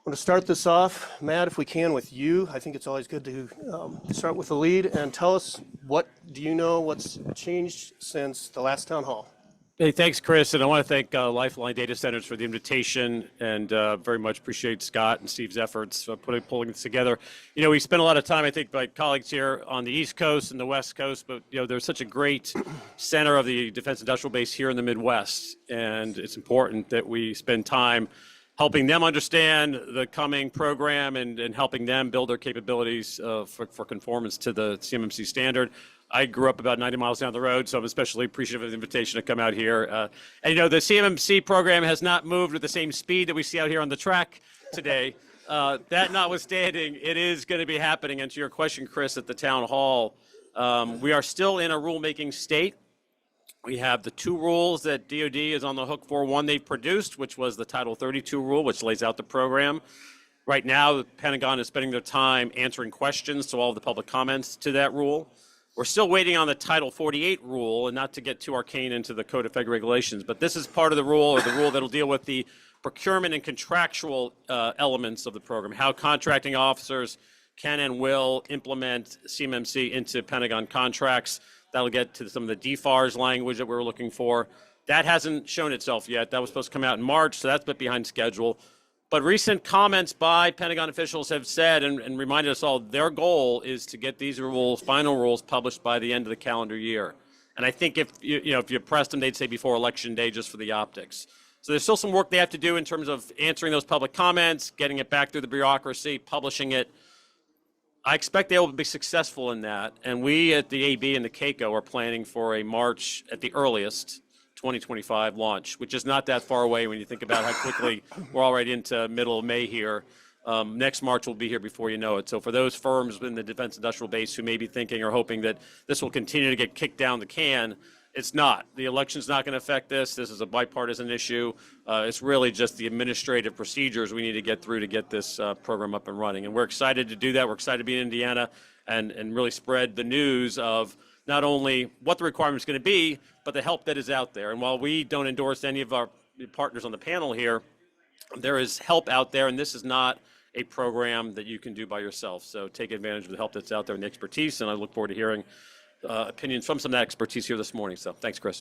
I'm going to start this off, Matt, if we can, with you. I think it's always good to start with the lead and tell us what do you know, what's changed since the last town hall? Hey, thanks, Chris, and I want to thank Lifeline Data Centers for the invitation, and very much appreciate Scott and Steve's efforts pulling this together. You know, we spent a lot of time, I think, by colleagues here on the East Coast and the West Coast, but you know, there's such a great center of the Defense Industrial Base here in the Midwest, and it's important that we spend time helping them understand the coming program and helping them build their capabilities for conformance to the CMMC standard. I grew up about 90 miles down the road, so I'm especially appreciative of the invitation to come out here. And you know, the CMMC program has not moved at the same speed that we see out here on the track today. That notwithstanding, it is going to be happening. And to your question, Chris, at the town hall, we are still in a rulemaking state. We have the two rules that DoD is on the hook for. One they've produced, which was the Title 32 rule, which lays out the program. Right now, the Pentagon is spending their time answering questions to all of the public comments to that rule. We're still waiting on the Title 48 rule, and not to get too arcane into the Code of Federal Regulations, but this is part of the rule, or the rule that'll deal with the procurement and contractual elements of the program, how contracting officers can and will implement CMMC into Pentagon contracts. That'll get to some of the DFARS language that we were looking for. That hasn't shown itself yet. That was supposed to come out in March, so that's a bit behind schedule. But recent comments by Pentagon officials have said and reminded us all their goal is to get these rules, final rules, published by the end of the calendar year. And I think if you pressed them, they'd say before Election Day, just for the optics. So there's still some work they have to do in terms of answering those public comments, getting it back through the bureaucracy, publishing it. I expect they will be successful in that. And we at the AB and the CAECO are planning for a March at the earliest 2025 launch, which is not that far away when you think about how quickly we're already into middle of May here. Next March will be here before you know it. So for those firms in the Defense Industrial Base who may be thinking or hoping that this will continue to get kicked down the can, it's not. The election's not going to affect this. This is a bipartisan issue. It's really just the administrative procedures we need to get through to get this program up and running. And we're excited to do that. We're excited to be in Indiana and really spread the news of not only what the requirement is going to be, but the help that is out there. And while we don't endorse any of our partners on the panel here, there is help out there, and this is not a program that you can do by yourself. So take advantage of the help that's out there and the expertise, and I look forward to hearing opinions from some of that expertise here this morning. So thanks, Chris.